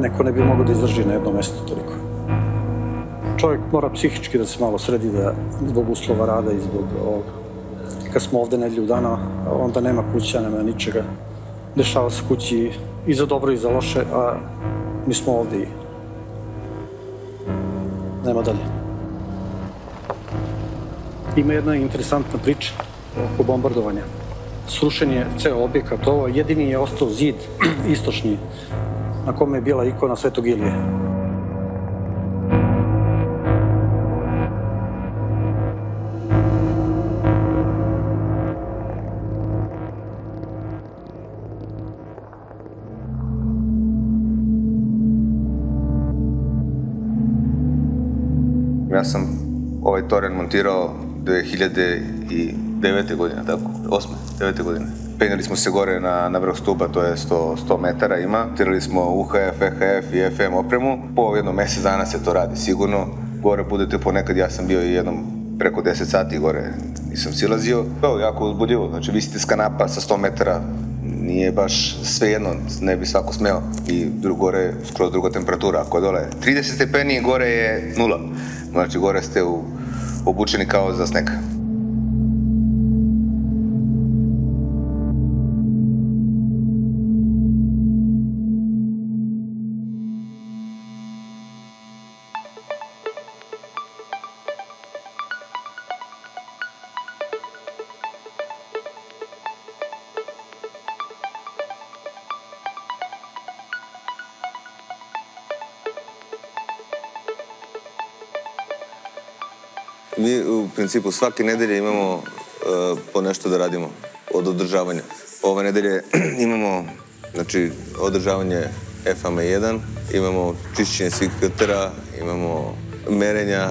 neko ne bi mogao da izdrži na jednom mestu toliko. Čovjek mora psihički da se malo sredi zbog uslova rada i zbog ovoga. Kad smo ovde nedelju dana, onda nema kuća, nema ničega. Dešava se kući i za dobro i za loše, a mi smo ovde i nema dalje. Ima jedna interesantna priča oko bombardovanja. Srušen je ceo objekat, ovo jedini je ostao zid istočni na kome je bila ikona Svetog Ilije. Ja sam ovaj toren montirao 2009. godine, tako, 9. godine. Penjali smo se gore na vrh stuba, to je 100 metara ima. Tirali smo UHF, EHF i FM opremu. Po jedno mesec dana se to radi sigurno. Gore budete ponekad, ja sam bio i jednom preko 10 sati gore, nisam silazio. To je jako uzbudljivo, znači visite s kanapa sa 100 metara, nije baš sve jedno, ne bi svako smeo. I gore je skroz druga temperatura, ako je dole 30 stepeni, gore je 0. Znači gore ste obučeni kao za sneg. Mi u principu svake nedelje imamo po nešto da radimo od održavanja. Ove nedelje imamo održavanje FM1, imamo čišćenje svih filtera, imamo merenja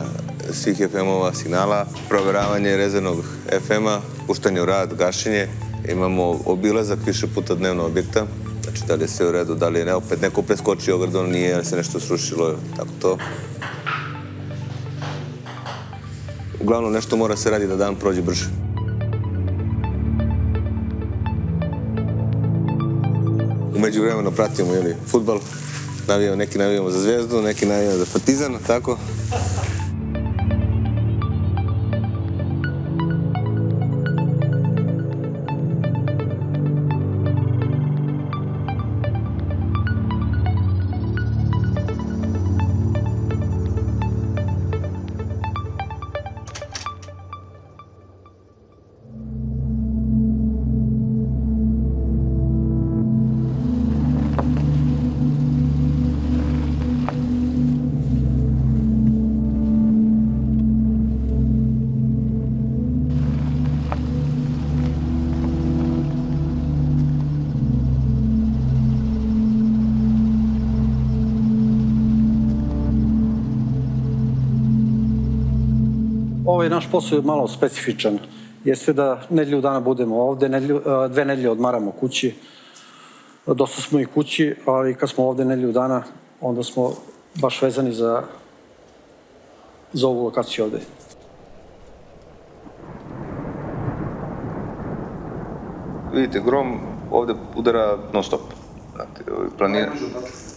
svih FM-ova signala, proveravanje rezervnog FM-a, puštanje u rad, gašenje. Imamo obilazak više puta dnevno objekta, znači da li je sve u redu, da li je opet neko preskočio ogradom, nije, ali se nešto srušilo, tako to. Uglavnom, nešto mora se radi da dan prođe brže. U međuvremenu pratimo fudbal, neki navijamo za Zvezdu, neki navijamo za Partizan, tako. Ovaj naš posao je malo specifičan. Jeste da nedelju dana budemo ovde, 2 nedelje odmaramo kući. Dosta smo i kući, ali kad smo ovde nedelju dana, onda smo baš vezani za ovu lokaciju ovde. Vidite, grom ovde udara non stop.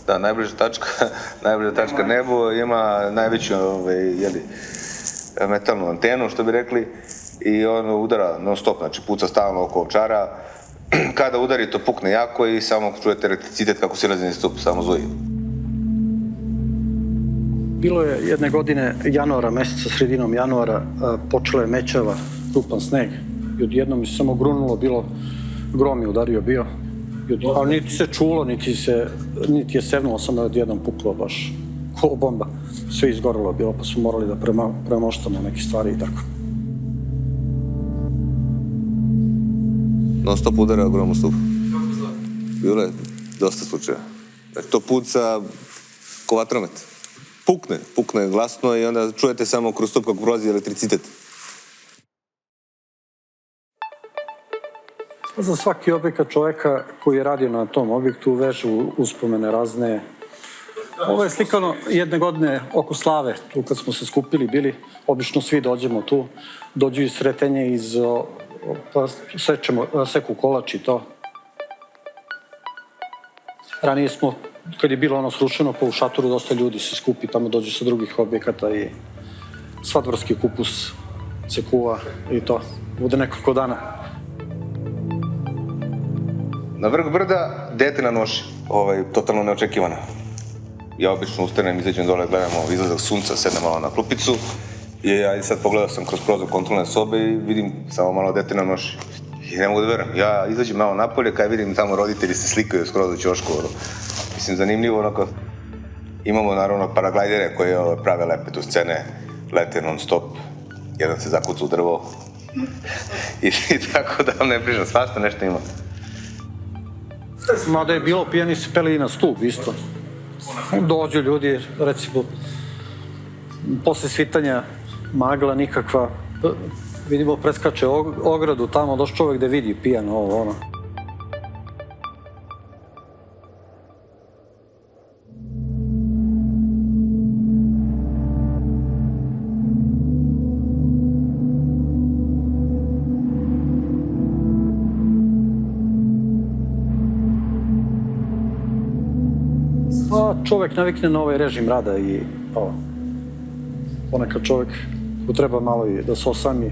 Da, najbliža tačka nebo, ima najveću metalnu antenu, što bi rekli, i on udara non stop, znači puca stalno oko Ovčara. Kada udari, to pukne jako i samo čujete elektricitet kako silazi niz stup, samo zuji. Bilo je jedne godine, januara, meseca, sredinom januara, počela je mećava, krupan sneg i odjednom mi se samo grunulo, grom je udario bio, ali niti se čulo, niti je sevnulo, samo je odjednom puklo baš ko bomba. Sve izgorilo bilo, pa smo morali da premoštamo neke stvari i tako. Non stop udara grom u stup. Bilo je dosta slučaja. To puca ko vatromet. Pukne glasno i onda čujete samo kroz stup kako prolazi elektricitet. Za svaki objekat čoveka koji je radio na tom objektu vežu uspomene razne. Ovo je slikano jedne godine oko slave, tu kad smo se skupili bili, obično svi dođemo tu, dođu iz Sretenje, pa seku kolač i to. Ranije smo kad je bilo ono srušeno, pa u šatoru dosta ljudi se skupi, tamo dođu sa drugih objekata i svadbarski kupus se kuva i to. Bude nekoliko dana. Na vrh brda, dete na noši. Totalno neočekivano. Ja obično ustanem, izađem dole, gledamo izlazak sunca, sednem malo na klupicu i ja sad pogledao sam kroz prozor kontrolne sobe i vidim samo malo dete na noši. I ne mogu da verujem. Ja izađem malo napolje, kad vidim tamo roditelji se slikaju skroz u ćošku. Mislim, zanimljivo onako. Imamo naravno paraglajdere koje prave lepe tu scene, lete non stop, jedan se zakuca u drvo i tako da vam ne pričam, svašta nešto ima. Mada je bilo, pijani se peli i na stup isto. Dođu ljudi, recimo, posle svitanja magla nikakva, vidimo preskače ogradu tamo, došao čovek da vidi pijan ovo, ono. Pa čovek navikne na ovaj režim rada i ovo. Ponekad čovek mu treba malo i da se osami,